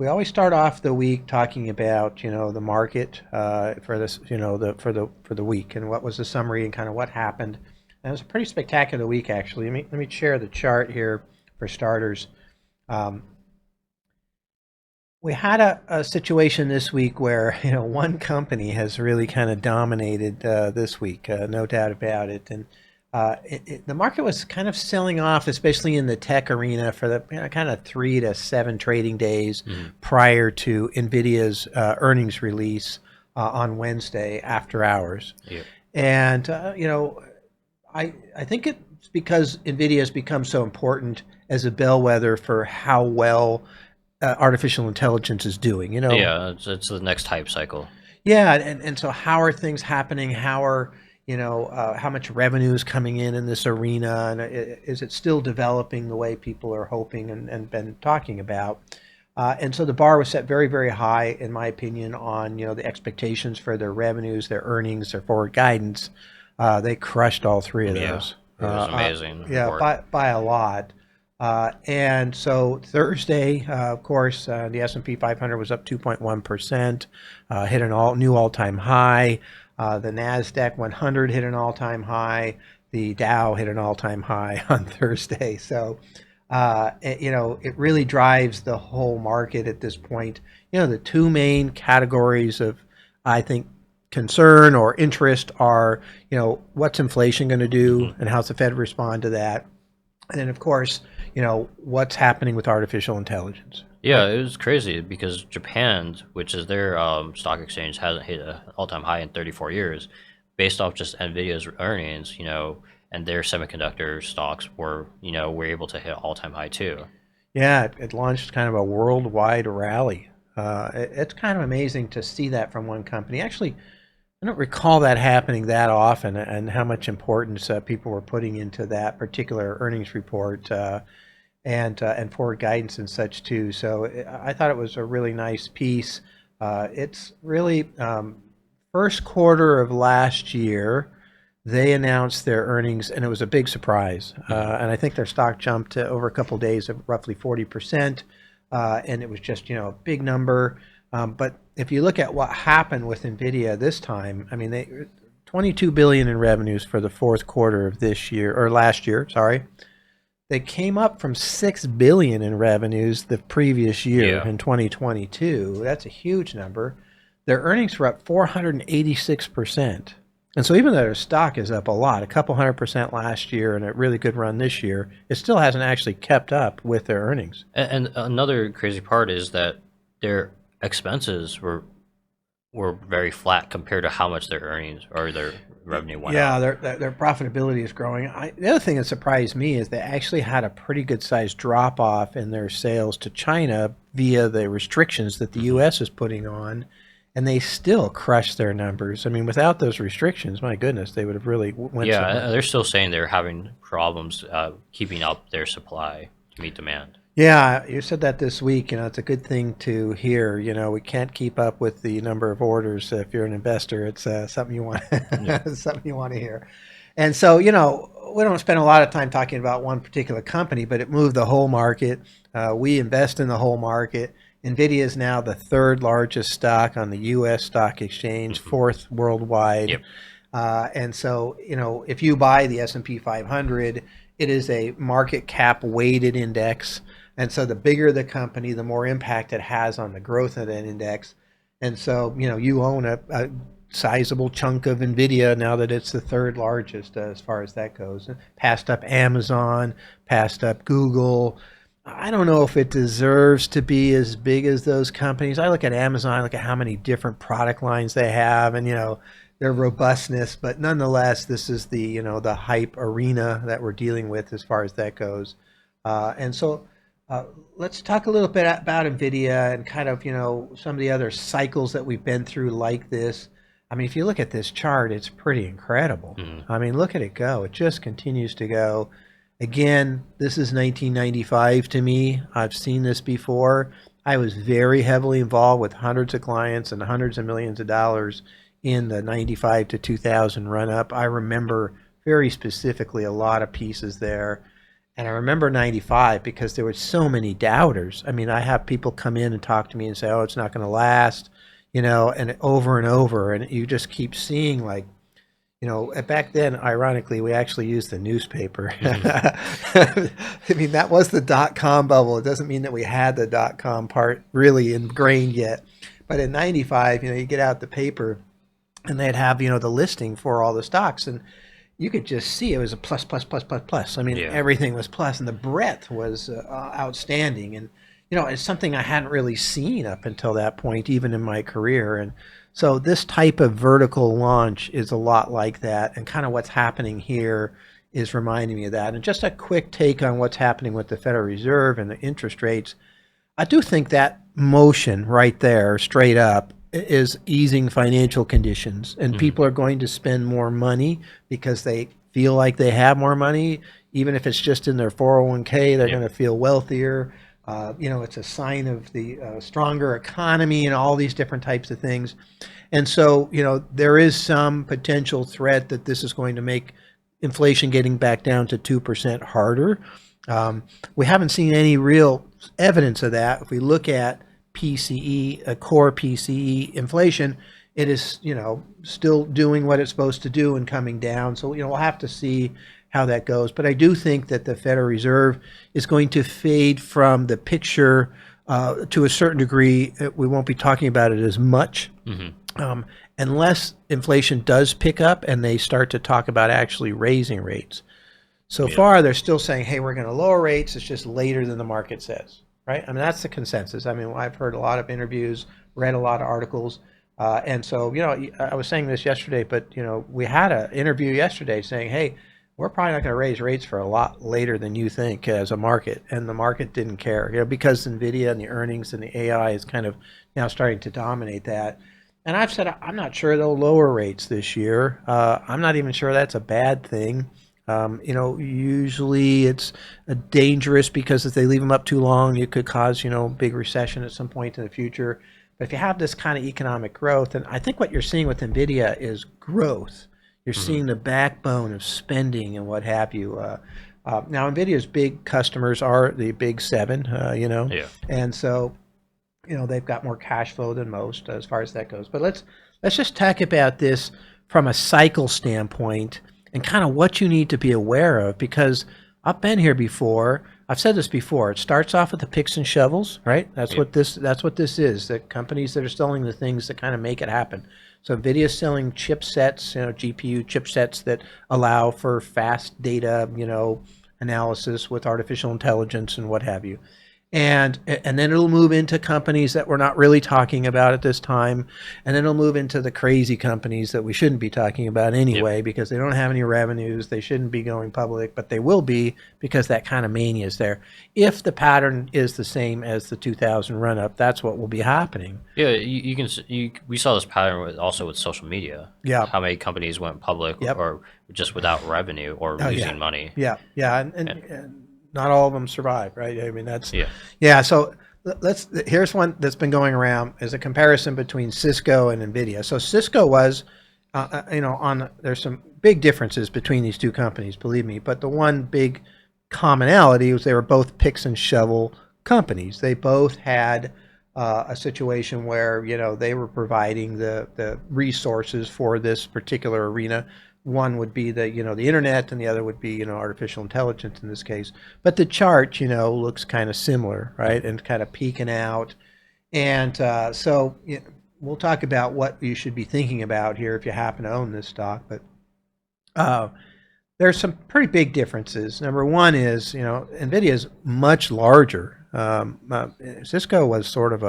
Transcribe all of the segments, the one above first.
we always start off the week talking about, the market for this, for the week, and what was the summary and kind of what happened. And it was a pretty spectacular week, actually. Let me share the chart here for starters. Um, we had a situation this week where one company has really kind of dominated this week, no doubt about it, and the market was kind of selling off, especially in the tech arena, for the kind of 3 to 7 trading days prior to Nvidia's earnings release on Wednesday after hours. Yep. And I think it's because Nvidia has become so important as a bellwether for how well artificial intelligence is doing. Yeah, it's the next hype cycle. Yeah, and so how are things happening? How are how much revenue is coming in this arena, and is it still developing the way people are hoping and been talking about? And so the bar was set very, very high, in my opinion, on the expectations for their revenues, their earnings, their forward guidance. They crushed all three of Yeah, those. it was amazing Yeah, report. by a lot. And so Thursday, of course, the S&P 500 was up 2.1%, hit an new all-time high. The NASDAQ 100 hit an all-time high. The Dow hit an all-time high on Thursday. So, it really drives the whole market at this point. The two main categories of, I think, concern or interest are, what's inflation going to do and how's the Fed respond to that? And then, of course, what's happening with artificial intelligence. Yeah, it was crazy because Japan, which is their stock exchange, hasn't hit an all-time high in 34 years, based off just Nvidia's earnings. And their semiconductor stocks were able to hit all-time high too. Yeah, it launched kind of a worldwide rally. It's kind of amazing to see that from one company. Actually, I don't recall that happening that often, and how much importance people were putting into that particular earnings report and forward guidance and such too. So I thought it was a really nice piece. It's really first quarter of last year, they announced their earnings, and it was a big surprise. And I think their stock jumped over a couple of days of roughly 40%, and it was just a big number. But if you look at what happened with Nvidia this time, I mean, they 22 billion in revenues for the fourth quarter of this year, or last year, sorry. They came up from 6 billion in revenues the previous year in 2022. That's a huge number. Their earnings were up 486%. And so even though their stock is up a lot, a couple 100% last year and a really good run this year, it still hasn't actually kept up with their earnings. And another crazy part is that their expenses were very flat compared to how much their earnings or their revenue went up. Yeah, their profitability is growing. The other thing that surprised me is they actually had a pretty good sized drop off in their sales to China via the restrictions that the U.S. is putting on, and they still crushed their numbers. I mean, without those restrictions, my goodness, they would have really went somewhere. Yeah, they're still saying they're having problems keeping up their supply to meet demand. Yeah, you said that this week. It's a good thing to hear. We can't keep up with the number of orders. If you're an investor, it's something you want, something you want to hear. And so, we don't spend a lot of time talking about one particular company, but it moved the whole market. We invest in the whole market. Nvidia is now the third largest stock on the U.S. stock exchange, fourth worldwide. Yep. And so, if you buy the S&P 500, it is a market cap weighted index. And so the bigger the company, the more impact it has on the growth of that index. And so, you own a sizable chunk of Nvidia now that it's the third largest as far as that goes. Passed up Amazon, passed up Google. I don't know if it deserves to be as big as those companies. I look at Amazon, I look at how many different product lines they have and, their robustness. But nonetheless, this is the hype arena that we're dealing with as far as that goes. And so let's talk a little bit about NVIDIA and kind of, some of the other cycles that we've been through like this. I mean, if you look at this chart, it's pretty incredible. I mean, look at it go. It just continues to go. Again, this is 1995 to me. I've seen this before. I was very heavily involved with hundreds of clients and hundreds of millions of dollars in the 95 to 2000 run up. I remember very specifically a lot of pieces there. And I remember 95 because there were so many doubters. I mean, I have people come in and talk to me and say, "Oh, it's not going to last," and over and over, and you just keep seeing like, back then, ironically, we actually used the newspaper. Hmm. I mean, that was the .com bubble. It doesn't mean that we had the .com part really ingrained yet. But in 95, you get out the paper and they'd have, the listing for all the stocks. And you could just see it was a plus, plus, plus, plus, plus. I mean, Yeah. everything was plus, and the breadth was outstanding. And it's something I hadn't really seen up until that point, even in my career. And so this type of vertical launch is a lot like that, and kind of what's happening here is reminding me of that. And just a quick take on what's happening with the Federal Reserve and the interest rates. I do think that motion right there, straight up, is easing financial conditions, and Hmm. people are going to spend more money because they feel like they have more money, even if it's just in their 401k. They're Yeah. going to feel wealthier. It's a sign of the stronger economy and all these different types of things. And so, there is some potential threat that this is going to make inflation getting back down to 2% harder. We haven't seen any real evidence of that. If we look at PCE, a core PCE inflation, it is, still doing what it's supposed to do and coming down. So, we'll have to see how that goes. But I do think that the Federal Reserve is going to fade from the picture to a certain degree. We won't be talking about it as much Hmm. um, unless inflation does pick up and they start to talk about actually raising rates. So Yeah. far, they're still saying, hey, we're going to lower rates. It's just later than the market says, right? I mean, that's the consensus. I mean, I've heard a lot of interviews, read a lot of articles. And so, I was saying this yesterday, but, we had an interview yesterday saying, hey, we're probably not going to raise rates for a lot later than you think as a market. And the market didn't care, because NVIDIA and the earnings and the AI is kind of now starting to dominate that. And I've said I'm not sure they'll lower rates this year. I'm not even sure that's a bad thing. Usually it's dangerous because if they leave them up too long, it could cause, big recession at some point in the future. But if you have this kind of economic growth, and I think what you're seeing with NVIDIA is growth. You're Hmm. seeing the backbone of spending and what have you. Now, NVIDIA's big customers are the big seven, Yeah. and so they've got more cash flow than most as far as that goes. But let's just talk about this from a cycle standpoint and kind of what you need to be aware of, because I've been here before. I've said this before. It starts off with the picks and shovels, right? That's Yeah. what this is. The companies that are selling the things that kind of make it happen. So NVIDIA's selling chipsets, GPU chipsets that allow for fast data, analysis with artificial intelligence and what have you. And then it'll move into companies that we're not really talking about at this time, and then it'll move into the crazy companies that we shouldn't be talking about Yep. anyway because they don't have any revenues. They shouldn't be going public, but they will be because that kind of mania is there. If the pattern is the same as the 2000 run up, that's what will be happening. Yeah, you can we saw this pattern also with social media. Yeah. How many companies went public Yep. or just without revenue or Oh yeah. losing money. Yeah. And, And, and not all of them survive, right? I mean, that's yeah. yeah. So here's one that's been going around is a comparison between Cisco and NVIDIA. So Cisco was, there's some big differences between these two companies, believe me. But the one big commonality was they were both picks and shovel companies. They both had a situation where they were providing the resources for this particular arena. One would be the internet, and the other would be artificial intelligence in this case. But the chart looks kind of similar, right, and kind of peaking out. And so we'll talk about what you should be thinking about here if you happen to own this stock. But uh, there's some pretty big differences. Number one is, NVIDIA is much larger. Cisco was sort of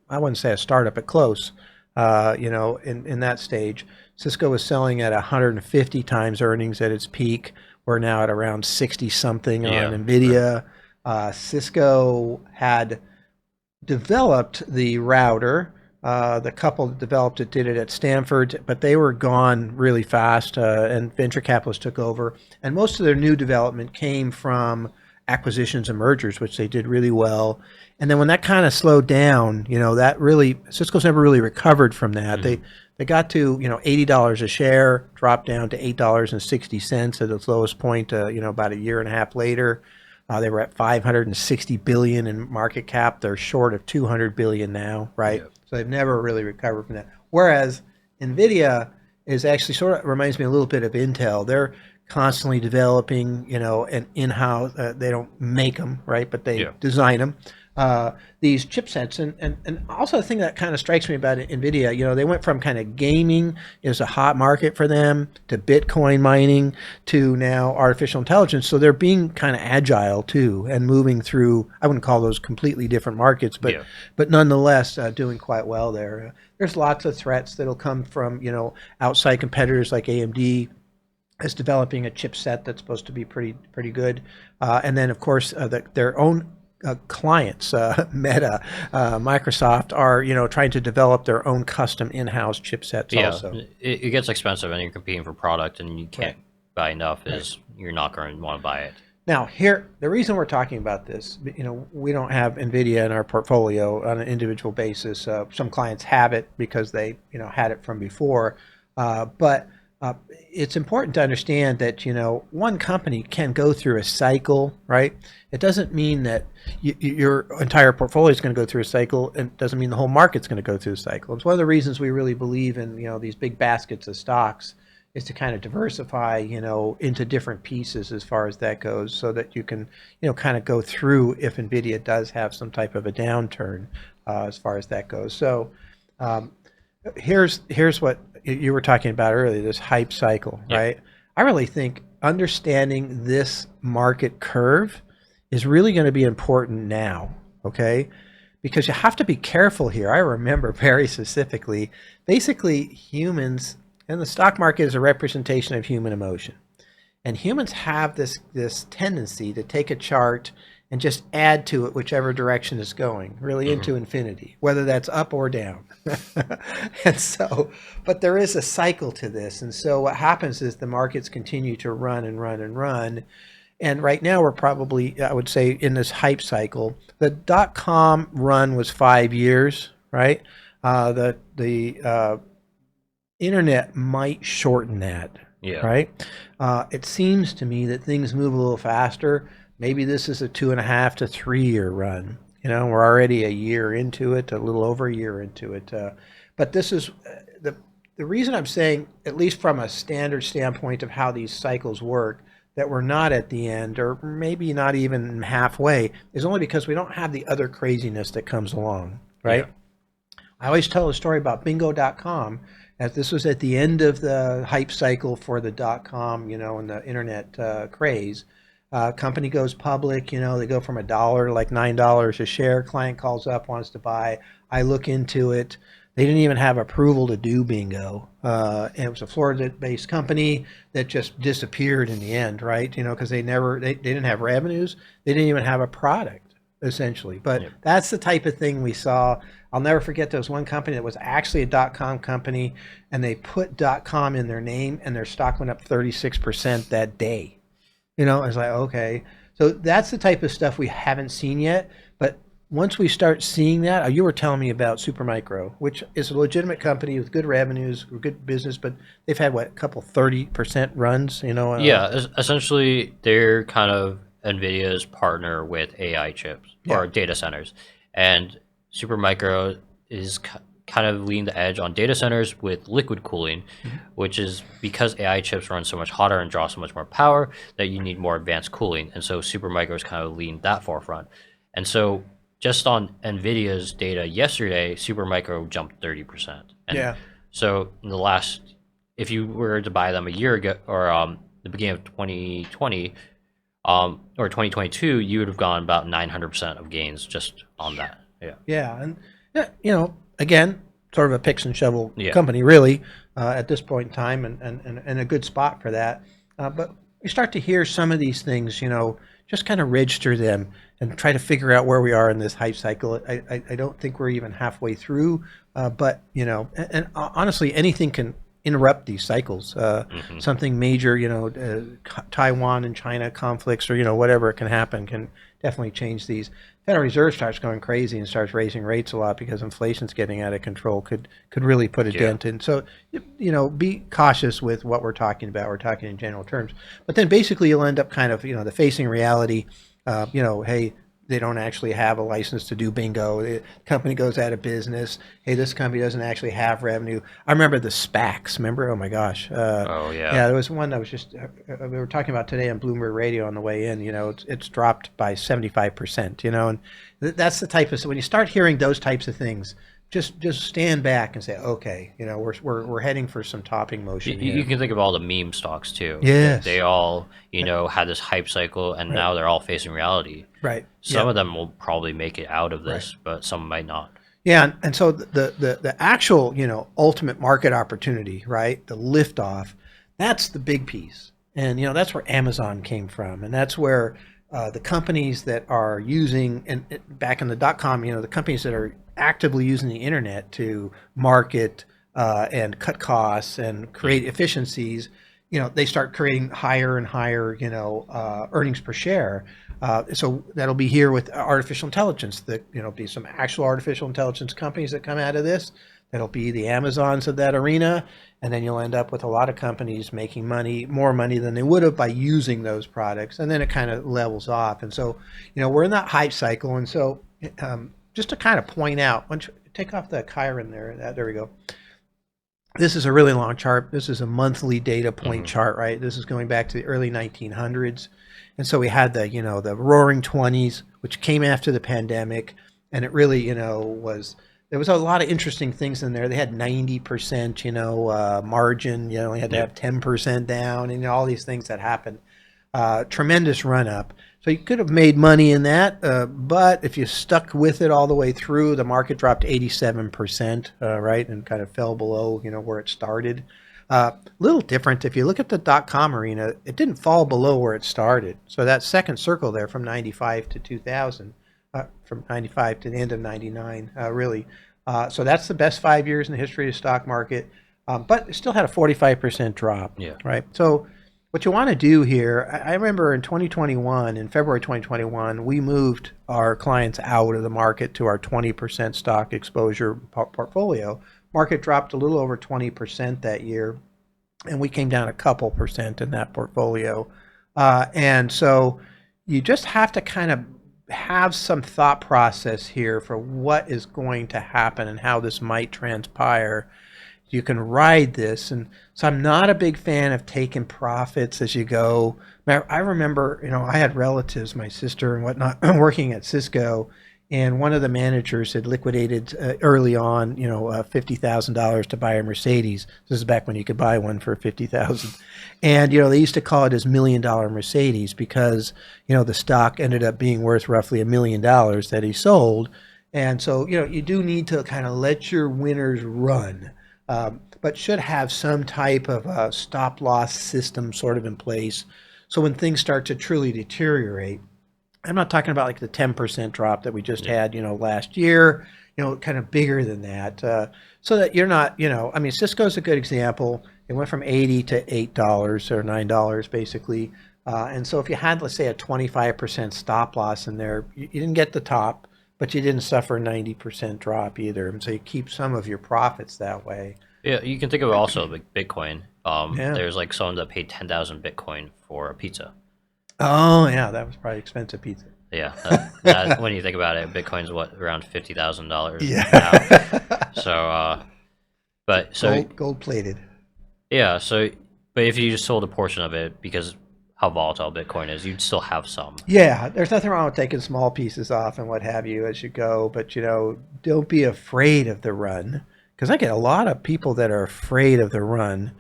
I wouldn't say a startup, but close, in that stage. Cisco was selling at 150 times earnings at its peak. We're now at around 60 something on Yeah. NVIDIA. Cisco had developed the router. The couple that developed it did it at Stanford, but they were gone really fast, and venture capitalists took over. And most of their new development came from acquisitions and mergers, which they did really well. And then when that kind of slowed down, that really Cisco's never really recovered from that. Mhm. They got to $80 a share, dropped down to $8.60 at its lowest point, about a year and a half later. They were at 560 billion in market cap. They're short of 200 billion now, right? Yeah. So they've never really recovered from that. Whereas Nvidia is actually sort of reminds me a little bit of Intel. They're constantly developing, an in-house. They don't make them, right? But they Yeah. design them. These chipsets, and also the thing that kind of strikes me about Nvidia, they went from kind of gaming is a hot market for them to Bitcoin mining to now artificial intelligence. So they're being kind of agile too and moving through. I wouldn't call those completely different markets, but Yeah. but nonetheless doing quite well there. There's lots of threats that'll come from outside competitors like AMD is developing a chipset that's supposed to be pretty good, and then of course their own clients, Meta, Microsoft, are trying to develop their own custom in-house chipsets Yeah, also. it gets expensive, and you're competing for product, and you Right. can't buy enough. Right. Is you're not going to want to buy it. Now, here, the reason we're talking about this, we don't have NVIDIA in our portfolio on an individual basis. Some clients have it because they, had it from before. But it's important to understand that, one company can go through a cycle, right? It doesn't mean that your entire portfolio is going to go through a cycle, and it doesn't mean the whole market's going to go through a cycle. It's one of the reasons we really believe in, these big baskets of stocks is to kind of diversify, into different pieces as far as that goes, so that you can, kind of go through if NVIDIA does have some type of a downturn, as far as that goes. So um, here's what you were talking about earlier, this hype cycle, Yeah. right? I really think understanding this market curve is really going to be important now, okay? Because you have to be careful here. I remember very specifically, basically humans, and the stock market is a representation of human emotion. And humans have this tendency to take a chart and just add to it whichever direction it's going, really Hmm. into infinity, whether that's up or down. And so, but there is a cycle to this. And so what happens is the markets continue to run and run and run. And right now we're probably, I would say, in this hype cycle. The dot-com run was 5 years, right? The internet might shorten that, Yeah. right? It seems to me that things move a little faster. Maybe this is a 2.5 to 3 year run. We're already a year into it, a little over a year into it. But this is the reason I'm saying, at least from a standard standpoint of how these cycles work, that we're not at the end, or maybe not even halfway, is only because we don't have the other craziness that comes along, Yeah. right? I always tell a story about bingo.com, as this was at the end of the hype cycle for the .com, and the internet craze. Company goes public, they go from $1 to like $9 a share. Client calls up, wants to buy. I look into it. They didn't even have approval to do bingo. And it was a Florida-based company that just disappeared in the end, right? Because they didn't have revenues. They didn't even have a product, essentially. But Yeah. that's the type of thing we saw. I'll never forget, there was one company that was actually a .com company, and they put .com in their name, and their stock went up 36% that day. It's like, okay. So that's the type of stuff we haven't seen yet. But once we start seeing that, you were telling me about Supermicro, which is a legitimate company with good revenues, good business, but they've had what, a couple 30% runs, Yeah. Essentially, they're kind of Nvidia's partner with AI chips yeah. or data centers, and Supermicro is kind of leading the edge on data centers with liquid cooling, Mhm. which is because AI chips run so much hotter and draw so much more power that you need more advanced cooling, and so Supermicro is kind of leading that forefront. And so, just on Nvidia's data yesterday, Supermicro jumped 30%, and Yeah. so in the last, if you were to buy them a year ago or the beginning of 2020 or 2022, you would have gone about 900% of gains just on that. Yeah. Yeah, and yeah, again, sort of a picks and shovel Yeah. company, really, at this point in time, and a good spot for that. But we start to hear some of these things, just kind of register them and try to figure out where we are in this hype cycle. I don't think we're even halfway through, but and honestly, anything can interrupt these cycles. Hmm. Something major, Taiwan and China conflicts, or whatever can happen, can definitely change these. Federal Reserve starts going crazy and starts raising rates a lot because inflation's getting out of control, could really put a Yeah. dent in. So, be cautious with what we're talking about. We're talking in general terms, but then basically you'll end up kind of, the facing reality. Hey, they don't actually have a license to do bingo. The company goes out of business. Hey, this company doesn't actually have revenue. I remember the SPACs. Remember? Oh my gosh. Oh yeah. Yeah, there was one that was just we were talking about today on Bloomberg Radio on the way in. It's dropped by 75%. And that's the type of, so when you start hearing those types of things, just stand back and say, okay, we're heading for some topping You, motion you here. can think of all the meme stocks too. They Yes. all, had this hype cycle, and Right. now they're all facing reality. Right. Some Yep. of them will probably make it out of Right. this, but some might not. Yeah, and so the actual ultimate market opportunity, right? The liftoff, that's the big piece, and that's where Amazon came from, and that's where the companies that are using, and back in the .com, the companies that are actively using the internet to market and cut costs and create Mhm. efficiencies, they start creating higher and higher earnings per share. So that'll be here with artificial intelligence. That be some actual artificial intelligence companies that come out of this. That'll be the Amazons of that arena, and then you'll end up with a lot of companies making money, more money than they would have by using those products, and then it kind of levels off. And so, we're in that hype cycle. And so, just to kind of point out, once you take off the Chiron there, there we go. This is a really long chart. This is a monthly data point Mhm. chart, right? This is going back to the early 1900s. And so we had the roaring 20s, which came after the pandemic. And it really, there was a lot of interesting things in there. They had 90%, margin, you had to Yep. have 10% down, and all these things that happened. Tremendous run up. So you could have made money in that, but if you stuck with it all the way through, the market dropped 87%, right, and kind of fell below, where it started. Little different. If you look at the .com arena, it didn't fall below where it started. So that second circle there from 95 to 2000, from 95 to the end of 99, really. So that's the best 5 years in the history of the stock market, but it still had a 45% drop, Yeah. right? So what you want to do here, I remember in 2021, in February 2021, we moved our clients out of the market to our 20% stock exposure portfolio. Market dropped a little over 20% that year, and we came down a couple percent in that portfolio. And so you just have to kind of have some thought process here for what is going to happen and how this might transpire. You can ride this. And so I'm not a big fan of taking profits as you go. I remember, I had relatives, my sister and whatnot, working at Cisco, and one of the managers had liquidated early on, $50,000 to buy a Mercedes. This is back when you could buy one for 50,000, and they used to call it his $1 million Mercedes because the stock ended up being worth roughly $1 million that he sold. And so you do need to kind of let your winners run, but should have some type of a stop loss system sort of in place. So when things start to truly deteriorate, I'm not talking about like the 10% drop that we just Yeah. had, last year, kind of bigger than that. So that you're not, I mean, Cisco's a good example. It went from 80 to $8 or $9 basically. And so if you had, let's say, a 25% stop loss in there, you didn't get the top, but you didn't suffer a 90% drop either. And so you keep some of your profits that way. Yeah, you can think of it also like Bitcoin. Yeah. There's like someone that paid 10,000 Bitcoin for a pizza. Oh, yeah, that was probably expensive pizza. Yeah, that when you think about it, Bitcoin's what, around $50,000 now. Yeah. So, but so Gold plated. yeah, so but if you just sold a portion of it because how volatile Bitcoin is, you'd still have some. Yeah, there's nothing wrong with taking small pieces off and what have you as you go, but don't be afraid of the run, because I get a lot of people that are afraid of the run,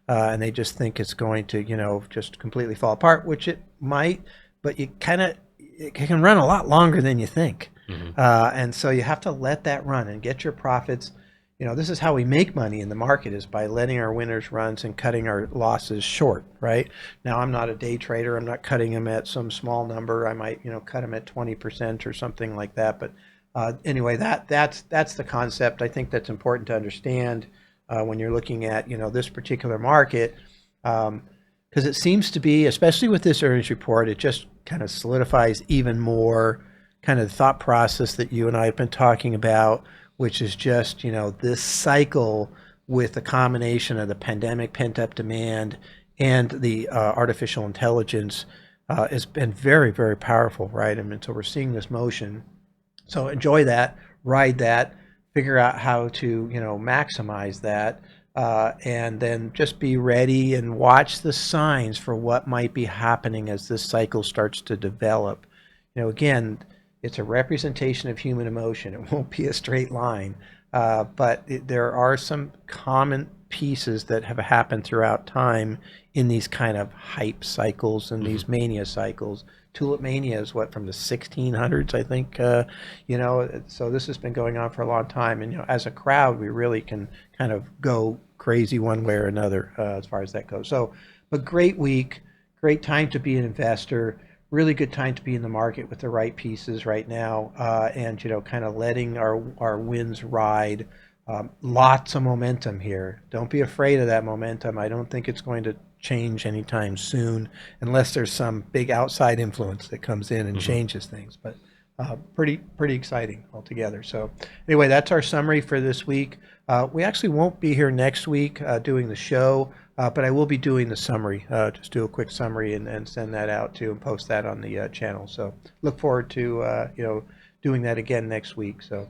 and they just think it's going to, just completely fall apart, which it might, but it can run a lot longer than you think, Hmm. and so you have to let that run and get your profits. This is how we make money in the market, is by letting our winners runs and cutting our losses short, right? Now, I'm not a day trader. I'm not cutting them at some small number. I might, cut them at 20% or something like that. But anyway, that's the concept. I think that's important to understand when you're looking at, this particular market, because it seems to be, especially with this earnings report, it just kind of solidifies even more kind of the thought process that you and I have been talking about, which is just, this cycle with the combination of the pandemic pent up demand and the artificial intelligence. has been very, very powerful, right? I mean, so we're seeing this motion. So enjoy that, ride that, figure out how to, maximize that, and then just be ready and watch the signs for what might be happening as this cycle starts to develop. Again, it's a representation of human emotion. It won't be a straight line, but there are some common pieces that have happened throughout time in these kind of hype cycles and Hmm. these mania cycles. Tulip mania is what, from the 1600s, I think. So this has been going on for a long time, and as a crowd, we really can kind of go crazy one way or another as far as that goes. So, but great week, great time to be an investor. Really good time to be in the market with the right pieces right now, and kind of letting our winds ride. Lots of momentum here. Don't be afraid of that momentum. I don't think it's going to change anytime soon, unless there's some big outside influence that comes in and Hmm. changes things. But pretty exciting altogether. So anyway, that's our summary for this week. We actually won't be here next week doing the show, but I will be doing the summary. Just do a quick summary and send that out to and post that on the channel. So look forward to doing that again next week. So